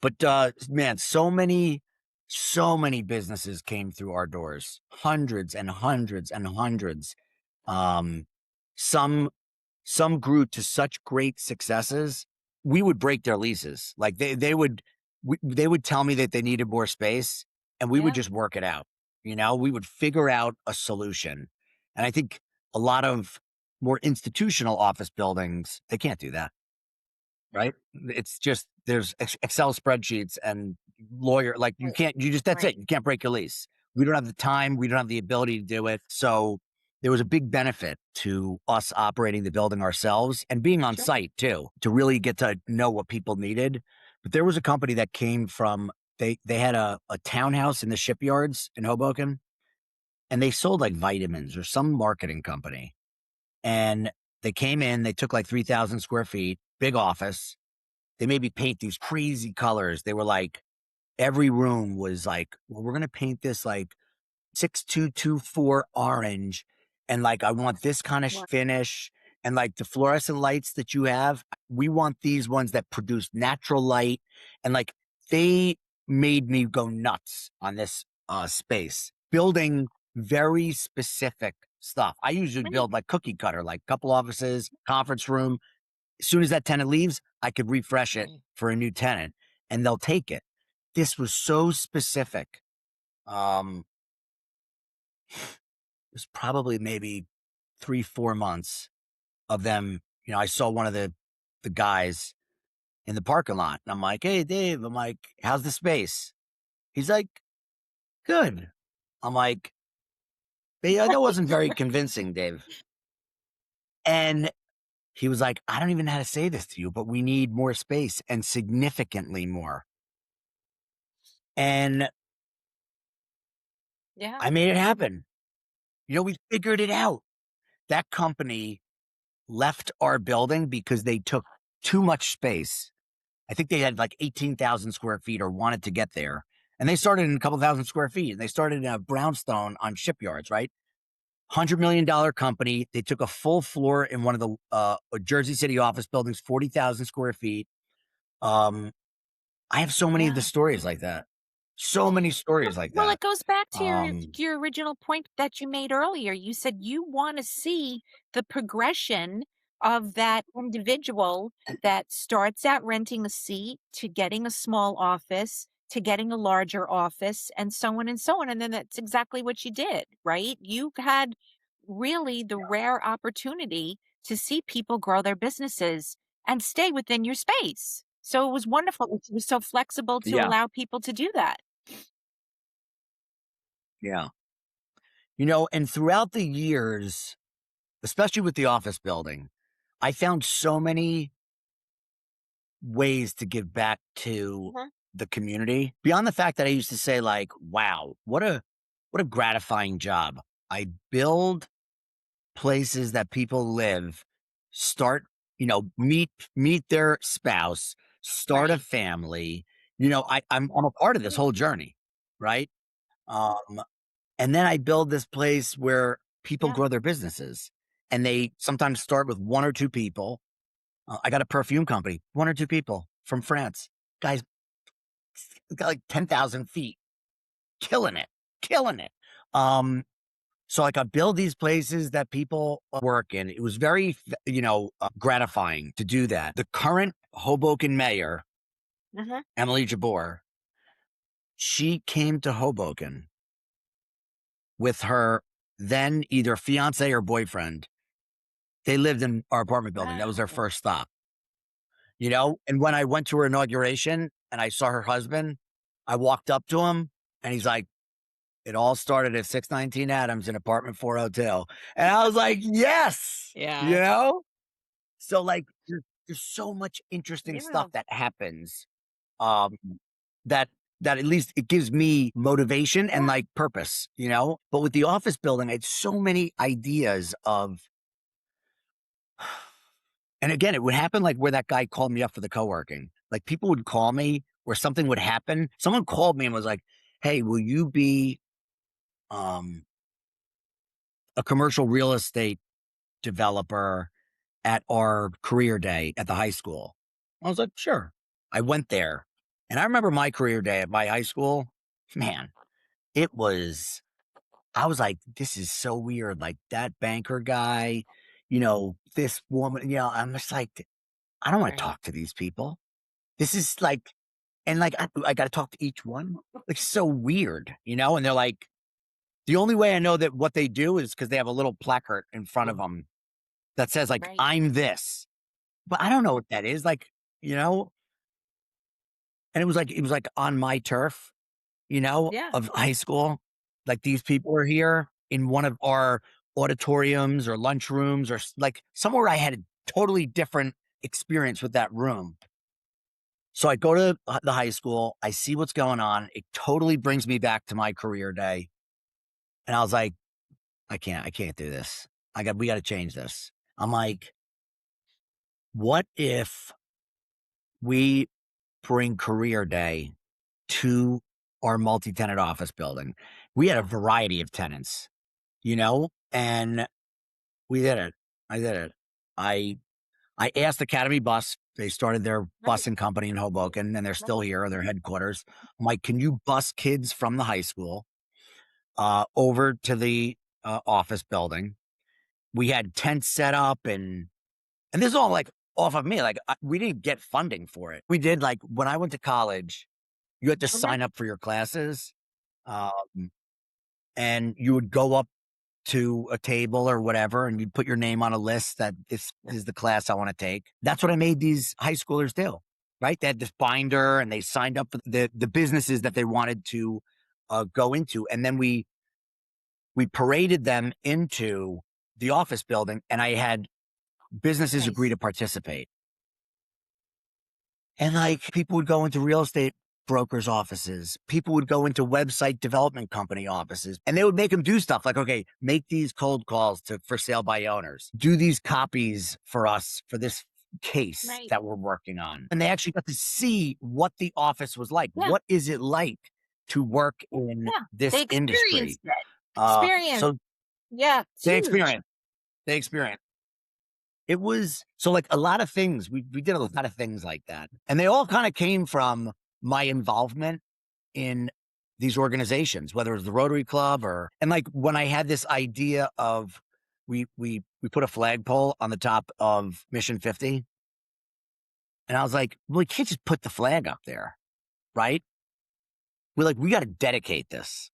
But man, so many businesses came through our doors. Hundreds and hundreds and hundreds. Um, some some grew to such great successes we would break their leases. Like they would tell me that they needed more space, and we would Yeah. just work it out. We would figure out a solution. And I think a lot of more institutional office buildings, they can't do that, right? It's just there's Excel spreadsheets and like you Right. can't, you just, that's Right. it. You can't break your lease. We don't have the time. We don't have the ability to do it. So there was a big benefit to us operating the building ourselves and being on Sure. site too, to really get to know what people needed. But there was a company that came from, they had a townhouse in the shipyards in Hoboken, and they sold like vitamins or some marketing company. And they came in, they took like 3,000 square feet, big office. They made me paint these crazy colors. They were like, every room was like, well, we're going to paint this like 6224 orange. And like, I want this kind of Wow. finish. And like the fluorescent lights that you have, we want these ones that produce natural light. And like, they made me go nuts on this space, building very specific stuff. I usually Right. build like cookie cutter, like couple offices, conference room. As soon as that tenant leaves, I could refresh it Right. for a new tenant and they'll take it. This was so specific. Um, it was probably maybe 3, 4 months of them. I saw one of the guys in the parking lot and I'm like, hey, Dave, I'm like, how's the space? He's like, good. I'm like, yeah, that wasn't very convincing, Dave. And he was like, I don't even know how to say this to you, but we need more space and significantly more. And Yeah. I made it happen. We figured it out. That company left our building because they took too much space. I think they had like 18,000 square feet or wanted to get there. And they started in a couple thousand square feet. And they started in a brownstone on shipyards, right? $100 million company. They took a full floor in one of the Jersey City office buildings, 40,000 square feet. Um, I have so many of the Yeah. stories like that. So many stories like Well, that. it goes back to Um, your original point that you made earlier. You said you want to see the progression of that individual that starts out renting a seat to getting a small office to getting a larger office and so on and so on. And then that's exactly what you did, right? You had really the rare opportunity to see people grow their businesses and stay within your space. So it was wonderful. It was so flexible to yeah, allow people to do that. yeah. And throughout the years, especially with the office building, I found so many ways to give back to the community beyond the fact that I used to say like, wow, what a gratifying job. I build places that people live, start, meet their spouse, start a Right. family. I'm a part of this whole journey, right? Um, and then I build this place where people Yeah. grow their businesses and they sometimes start with one or two people. I got a perfume company, one or two people from France. Guys, got like 10,000 feet, killing it, killing it. Um, so like I build these places that people work in. It was very, gratifying to do that. The current Hoboken mayor, Uh-huh. Emily Jabor, she came to Hoboken with her then either fiance or boyfriend. They lived in our apartment building. That was their Wow. first stop, And when I went to her inauguration and I saw her husband, I walked up to him and he's like, it all started at 619 Adams in apartment 402. And I was like, yes, Yeah. So like there's so much interesting Yeah. stuff that happens. Um, that that at least it gives me motivation and Yeah. like purpose. But with the office building, I had so many ideas of, and again, it would happen like where that guy called me up for the co-working. Like people would call me where something would happen. Someone called me and was like, hey, will you be um a commercial real estate developer at our career day at the high school? I was like, sure. I went there. And I remember my career day at my high school. Man, it was, I was like, this is so weird. Like that banker guy, this woman, I'm just like, I don't want to Right. talk to these people. This is like, and like, I got to talk to each one. Like, so weird, you know? And they're like, the only way I know that what they do is because they have a little placard in front of them that says, like, Right. I'm this. But I don't know what that is. Like, you know, and it was like on my turf, you know, Yeah. of high school. Like these people were here in one of our auditoriums or lunchrooms or like somewhere I had a totally different experience with that room. So I go to the high school, I see what's going on. It totally brings me back to my career day. And I was like, I can't do this. We got to change this. I'm like, what if we bring career day to our multi-tenant office building? We had a variety of tenants, you know, and we did it. I did it. I I asked Academy Bus. They started their Right. busing company in Hoboken, and they're still Right. here, their headquarters. I'm like, can you bus kids from the high school over to the office building? We had tents set up, and this is all like off of me. Like we didn't get funding for it. We did like when I went to college, you had to Okay. sign up for your classes, um, and you would go up to a table or whatever, and you'd put your name on a list that this is the class I want to take. That's what I made these high schoolers do, right? They had this binder and they signed up for the businesses that they wanted to go into. And then we paraded them into the office building, and I had businesses agree Nice. to participate. And like people would go into real estate brokers' offices, people would go into website development company offices, and they would make them do stuff like, okay, make these cold calls to for sale by owners, do these copies for us for this case Right. that we're working on. And they actually got to see what the office was like. Yeah. What is it like to work in Yeah. They this industry? experienced it. Experience. So Yeah. It's they huge. experience, they experience. It was so like a lot of things. We did a lot of things like that. And they all kind of came from my involvement in these organizations, whether it was the Rotary Club or and like when I had this idea of we put a flagpole on the top of Mission 50. And I was like, well, we can't just put the flag up there, right? We're like, we got to dedicate this.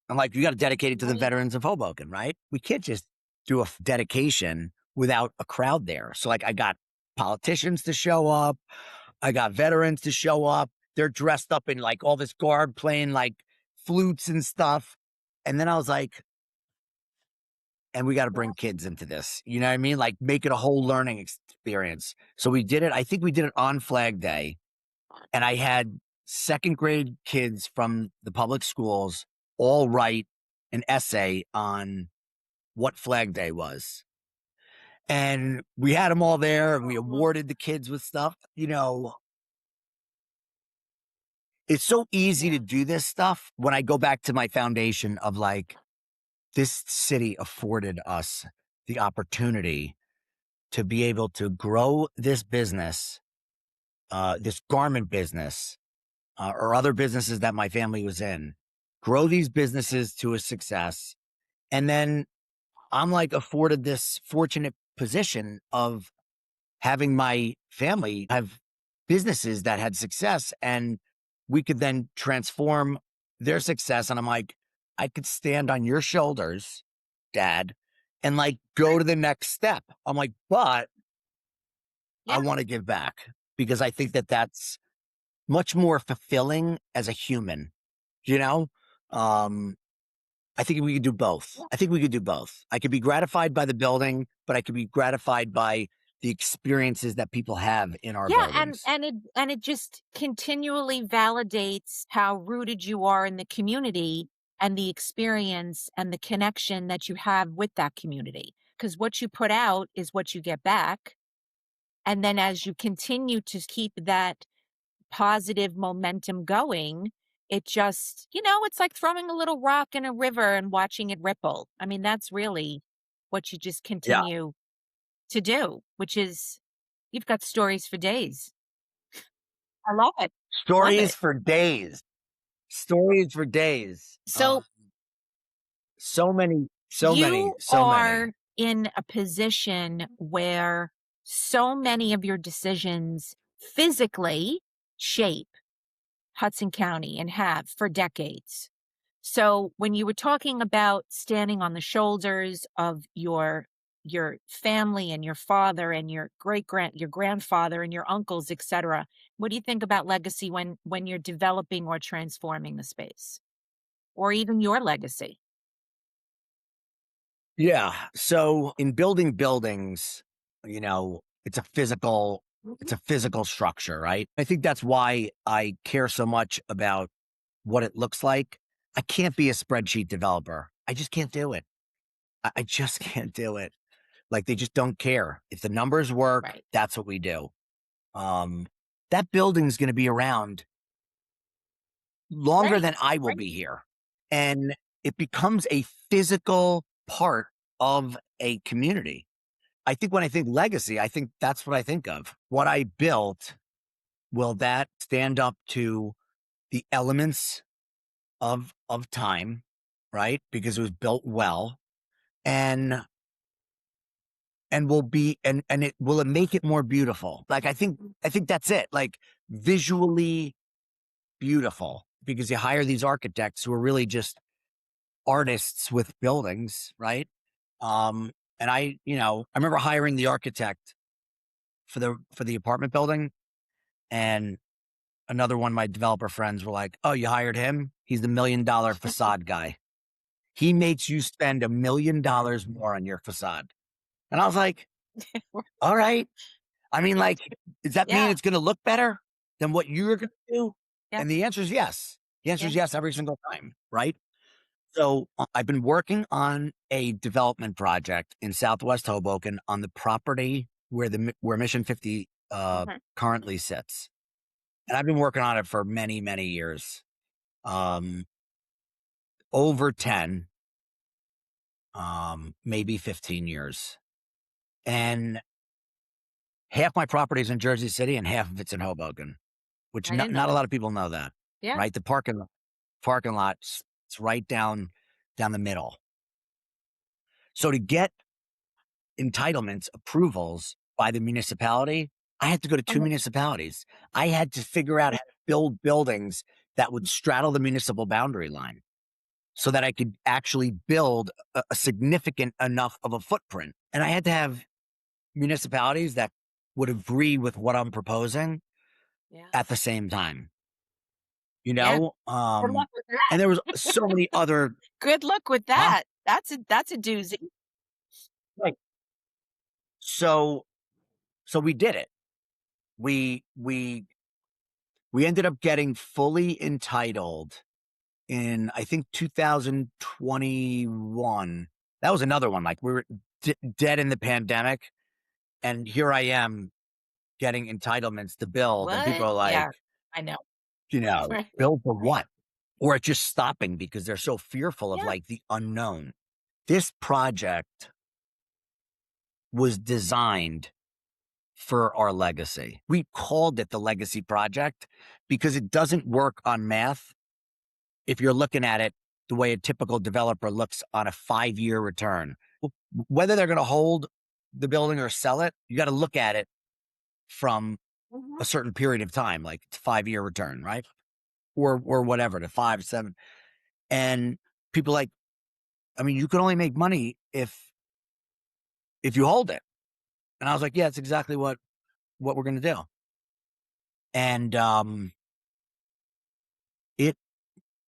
I'm like, you got to dedicate it to the Right. veterans of Hoboken, right? We can't just do a dedication without a crowd there. So like I got politicians to show up. I got veterans to show up. They're dressed up in like all this garb playing like flutes and stuff. And then I was like, and we got to Yeah. bring kids into this. You know what I mean? Like make it a whole learning experience. So we did it. I think we did it on Flag Day. And I had second grade kids from the public schools all write an essay on what Flag Day was. And we had them all there and we Oh, awarded the kids with stuff. You know, it's so easy to yeah. do this stuff when I go back to my foundation of like, this city afforded us the opportunity to be able to grow this business, this garment business, or other businesses that my family was in, grow these businesses to a success. And then I'm like afforded this fortunate position of having my family have businesses that had success and we could then transform their success. And I'm like, I could stand on your shoulders, dad, and like go Right. to the next step. I'm like, but I Yeah. want to give back because I think that that's much more fulfilling as a human, you know? Um, I think we could do both. Yeah. I think we could do both. I could be gratified by the building, but I could be gratified by the experiences that people have in our Yeah, and buildings. it just continually validates how rooted you are in the community and the experience and the connection that you have with that community. Because what you put out is what you get back. And then as you continue to keep that positive momentum going, it just, it's like throwing a little rock in a river and watching it ripple. I mean, that's really what you just Yeah. continue to do, which is you've got stories for days. I love it. Love Stories it. for days. Stories for days. So So many, so many, you so many. are in a position where so many of your decisions physically shape Hudson County and have for decades. So when you were talking about standing on the shoulders of your family and your father and your grandfather and your uncles, etc., what do you think about legacy when you're developing or transforming the space, or even your legacy? Yeah. So in building buildings, it's a physical it's Mhm. a physical structure, right? I think that's why I care so much about what it looks like. I can't be a spreadsheet developer. I just can't do it. I just can't do it. Like they just don't care. If the numbers work, Right. that's what we do. Um, that building's going to be around longer Right. than I will Right. be here. And it becomes a physical part of a community. I think when I think legacy, I think that's what I think of. What I built, will that stand up to the elements of time, right? Because it was built well and will be and it will it make it more beautiful. Like I think that's it. Like visually beautiful because you hire these architects who are really just artists with buildings, right? And I remember hiring the architect for the apartment building, and another one of my developer friends were like, "Oh, you hired him? He's the $1 million facade guy. He makes you spend $1 million more on your facade." And I was like, "All right." I mean, like, does that mean Yeah. it's going to look better than what you're going to do? Yeah. And the answer is yes. The answer Yeah. is yes every single time, right? So I've been working on a development project in Southwest Hoboken on the property where Mission 50 Mhm. currently sits, and I've been working on it for many, many years, um, over 10, maybe 15 years, and half my property is in Jersey City and half of it's in Hoboken, which I didn't know not a that. lot of people know that, Yeah. right? The parking lot's it's right down the middle. So to get entitlements, approvals by the municipality, I had to go to 2 Mhm. municipalities. I had to figure out how to build buildings that would straddle the municipal boundary line so that I could actually build a significant enough of a footprint. And I had to have municipalities that would agree with what I'm proposing Yeah. at the same time, Yeah. Good luck with and that. there was so many other. Good luck with Huh? that. That's a doozy. Like, so so we did it. We ended up getting fully entitled in, I think, 2021. That was another one. Like we were dead in the pandemic, and here I am getting entitlements to build, and people What? are Yeah. like, I know. Right. build for what? Or it's just stopping because they're so fearful of Yeah. like the unknown. This project was designed for our legacy. We called it the legacy project because it doesn't work on math if you're looking at it the way a typical developer looks on a 5-year return. Whether they're going to hold the building or sell it, you got to look at it from Mhm. a certain period of time, like 5-year return, right? Or whatever, to 5, 7. And people like, I mean, you can only make money if you hold it. And I was like, yeah, it's exactly what we're going to do. And it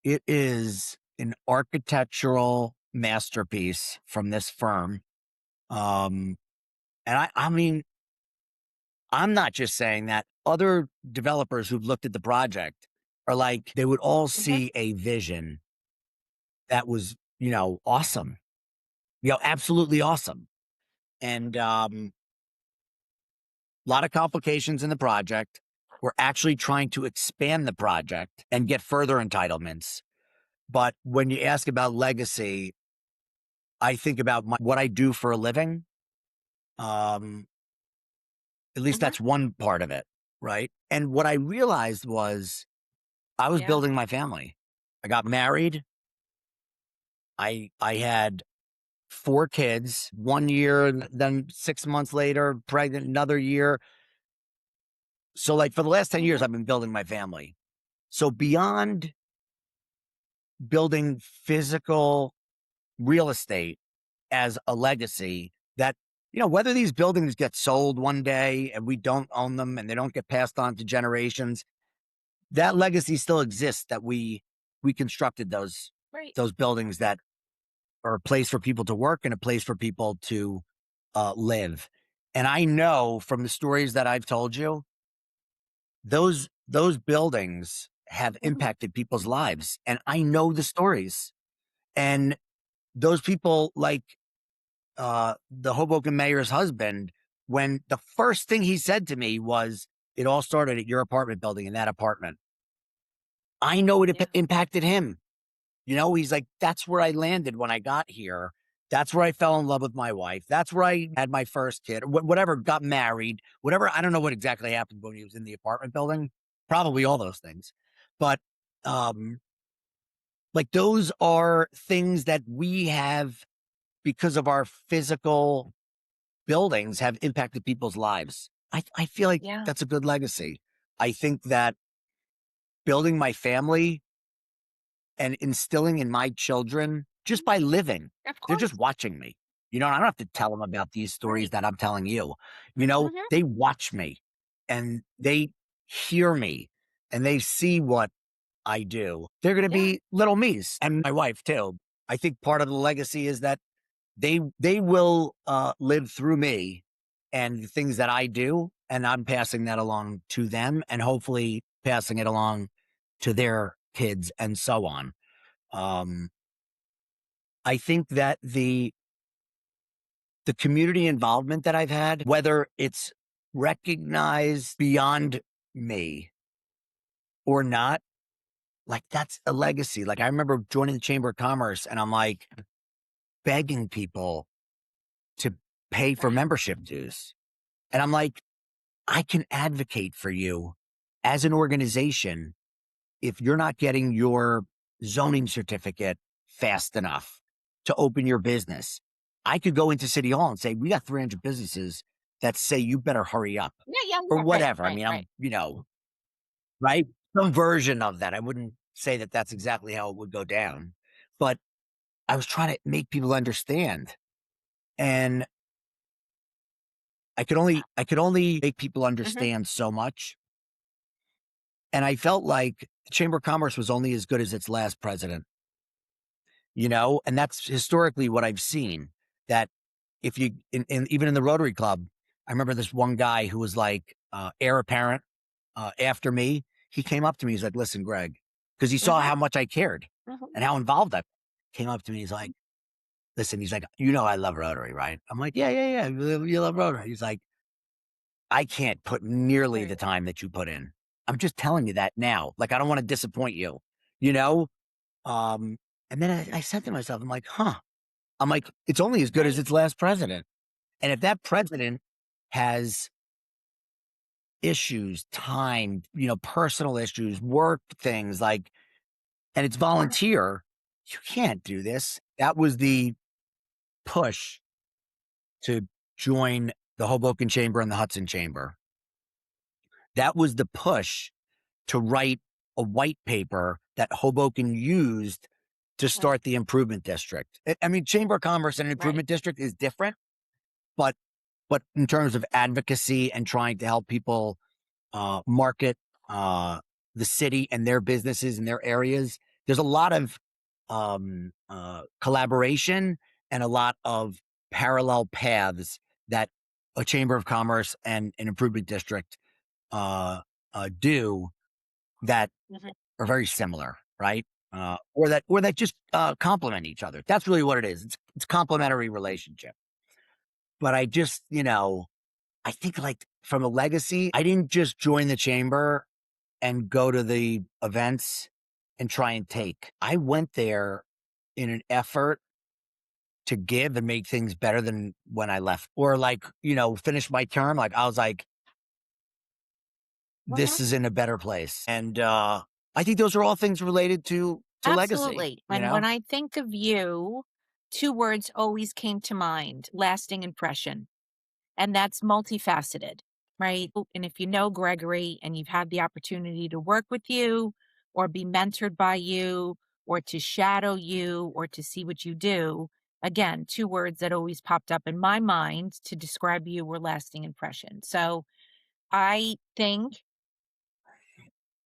it is an architectural masterpiece from this firm. Um, and I mean, I'm not just saying that. Other developers who've looked at the project are like, they would all Mhm. see a vision that was, awesome, absolutely awesome. And a lot of complications in the project. We're actually trying to expand the project and get further entitlements. But when you ask about legacy, I think about what I do for a living. Um, at least Mhm. that's one part of it, right? And what I realized was I was Yeah. building my family. I got married. I had 4 kids, 1 year, and then 6 months later, pregnant another year. So, like, for the last 10 years, Mhm. I've been building my family. So beyond building physical real estate as a legacy that, whether these buildings get sold one day and we don't own them and they don't get passed on to generations, that legacy still exists that we constructed Right. those buildings that are a place for people to work and a place for people to live. And I know from the stories that I've told you, those buildings have Mhm. impacted people's lives. And I know the stories. And those people, like the Hoboken mayor's husband, when the first thing he said to me was, "It all started at your apartment building in that apartment." I know it Yeah. impacted him. He's like, "That's where I landed when I got here. That's where I fell in love with my wife. That's where I had my first kid, or whatever, got married, whatever." I don't know what exactly happened when he was in the apartment building. Probably all those things. But, um, like, those are things that we have because of our physical buildings have impacted people's lives. I feel like Yeah. that's a good legacy. I think that building my family and instilling in my children just by living. Of They're just course. watching me. I don't have to tell them about these stories Right. that I'm telling you. Mhm. They watch me and they hear me and they see what I do. They're going to Yeah. be little me's and my wife too. I think part of the legacy is that they will live through me and the things that I do, and I'm passing that along to them and hopefully passing it along to their kids and so on. Um, I think that the community involvement that I've had, whether it's recognized beyond me or not, like that's a legacy. Like I remember joining the Chamber of Commerce and I'm like begging people to pay for Right. membership dues. And I'm like, I can advocate for you as an organization if you're not getting your zoning certificate fast enough to open your business. I could go into City Hall and say, we got 300 businesses that say you better hurry up Yeah, yeah, or yeah. Right, whatever. I right, mean, right. right? Some version of that. I wouldn't say that that's exactly how it would go down, but I was trying to make people understand. And I could only make people Mhm. understand so much. And I felt like the Chamber of Commerce was only as good as its last president, and that's historically what I've seen. That if you, even in the Rotary Club, I remember this one guy who was like heir apparent after me. He came up to me. He's like, "Listen, Greg," because he saw Mhm. how much I cared Mhm. and how involved I came up to me. He's like, "Listen," he's like, I love Rotary, right?" I'm like, "Yeah, yeah, yeah. You love Rotary." He's like, "I can't put nearly the Right. time that you put in. I'm just telling you that now. Like, I don't want to disappoint you, you know?" Um, and then I said to myself, I'm like, huh. I'm like, it's only as good as Right. its last president. And if that president has issues, time, personal issues, work things like, and it's volunteer, you can't do this. That was the push to join the Hoboken Chamber and the Hudson Chamber. That was the push to write a white paper that Hoboken used to Right. start the improvement district. I mean, Chamber of Commerce and Right. improvement district is different, but in terms of advocacy and trying to help people market the city and their businesses and their areas, there's a lot of collaboration and a lot of parallel paths that a Chamber of Commerce and an improvement district do that Mhm. are very similar, right? Or that just complement each other. That's really what it is. It's a complementary relationship. But I just, I think like from a legacy, I didn't just join the chamber and go to the events and try and take. I went there in an effort to give and make things better than when I left. Or like, finish my term. Like I was like, Mhm. this is in a better place. And I think those are all things related to legacy, Absolutely. And when I think of you, two words always came to mind: lasting impression. And that's multifaceted, right? And if you know Gregory and you've had the opportunity to work with you or be mentored by you or to shadow you or to see what you do, again, two words that always popped up in my mind to describe you were lasting impression. So I think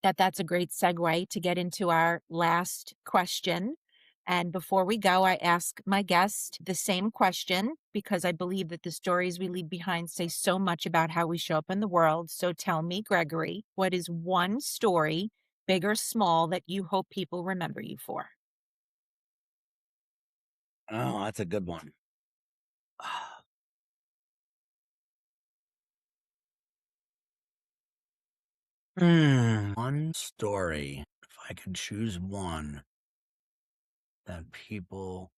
that that's a great segue to get into our last question. And before we go, I ask my guest the same question because I believe that the stories we leave behind say so much about how we show up in the world. So tell me, Gregory, what is one story, big or small, that you hope people remember you for? Oh, that's a good one. One story. If I could choose one that people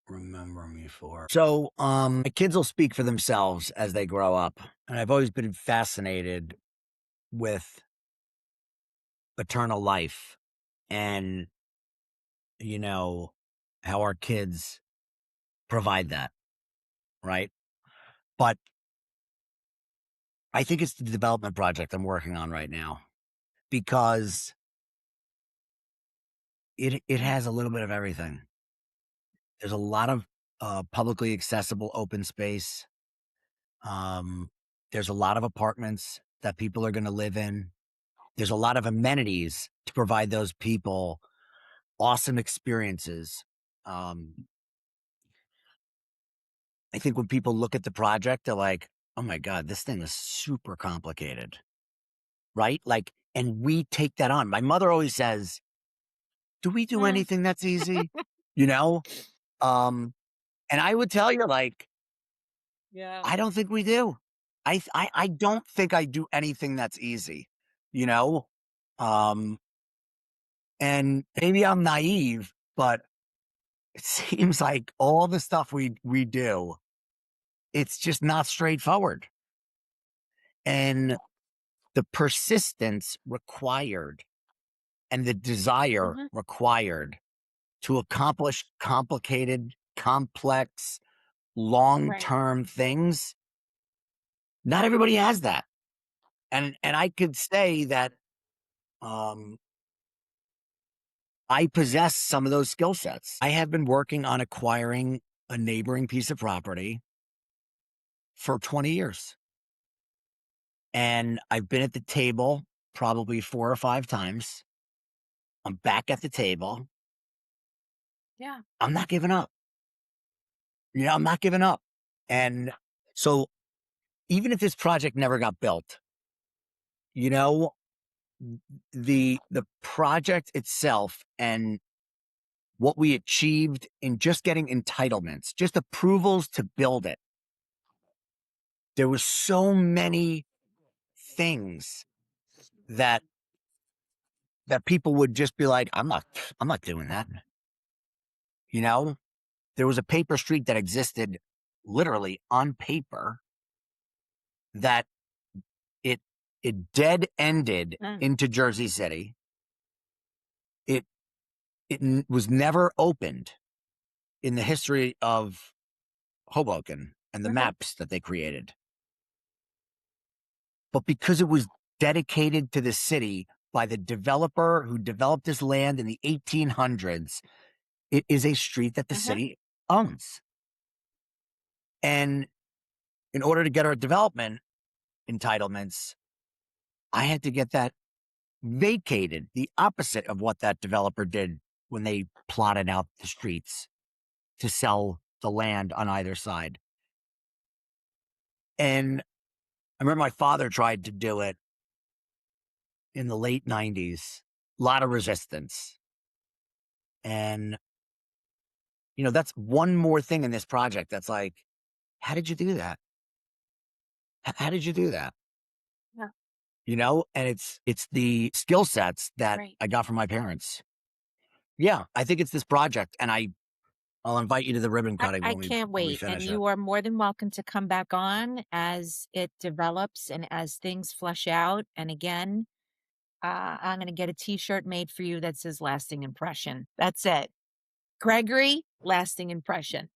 remember me for. So, my kids will speak for themselves as they grow up. And I've always been fascinated with eternal life and, you know, how our kids provide that, right? But I think it's the development project I'm working on right now because it Mm, has a little bit of everything. There's a lot of publicly accessible open space. Um, there's a lot of apartments that people are going to live in. There's a lot of amenities to provide those people awesome experiences. Um, I think when people look at the project, they're like, "Oh my god, this thing is super complicated," right? Like, and we take that on. My mother always says, "Do we do mm, anything that's easy?" You know, um, and I would tell you, like, yeah. I don't think we do. I don't think I do anything that's easy, you know? Um, and maybe I'm naive, but it seems like all the stuff we do, it's just not straightforward. And the persistence required and the desire Mhm. required to accomplish complicated, complex, Right. long-term things, not everybody has that. And I could say that um I possess some of those skill sets. I have been working on acquiring a neighboring piece of property for 20 years. And I've been at the table probably 4 or 5 times. I'm back at the table. Yeah. I'm not giving up. I'm not giving up. And so even if this project never got built, you know, the project itself and what we achieved in just getting entitlements, just approvals to build it. There was so many things that people would just be like, I'm not doing that. You know, there was a paper street that existed literally on paper that it it dead ended Mm, into Jersey City. It was never opened in the history of Hoboken and the mhm, maps that they created. But because it was dedicated to the city by the developer who developed this land in the 1800s, it is a street that the mhm. city owns. And in order to get our development entitlements, I had to get that vacated, the opposite of what that developer did when they plotted out the streets to sell the land on either side. And I remember my father tried to do it in the late 90s, a lot of resistance. And, that's one more thing in this project that's like, how did you do that? How did you do that? Yeah. And it's the skill sets that Right. I got from my parents. Yeah, I think it's this project, and I'll invite you to the ribbon cutting I when we can't wait. And finish it. you are more than welcome to come back on as it develops and as things flesh out. And again, I'm going to get a t shirt made for you that says lasting impression. That's it. Gregory, lasting impression.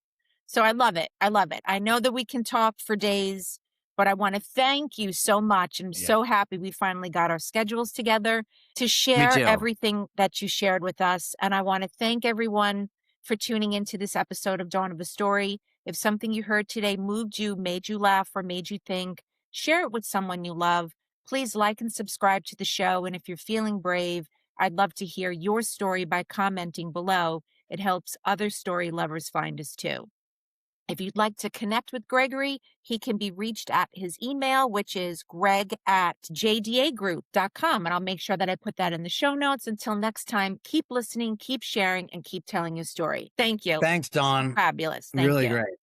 So I love it. I love it. I know that we can talk for days, but I want to thank you so much. I'm Yeah. so happy we finally got our schedules together to Me share too. everything that you shared with us. And I want to thank everyone for tuning into this episode of Dawn of a Story. If something you heard today moved you, made you laugh, or made you think, share it with someone you love. Please like and subscribe to the show. And if you're feeling brave, I'd love to hear your story by commenting below. It helps other story lovers find us too. If you'd like to connect with Gregory, he can be reached at his email, which is greg@jdagroup.com. And I'll make sure that I put that in the show notes. Until next time, keep listening, keep sharing, and keep telling your story. Thank you. Thanks, Dawn. Fabulous. Thank Really you. great.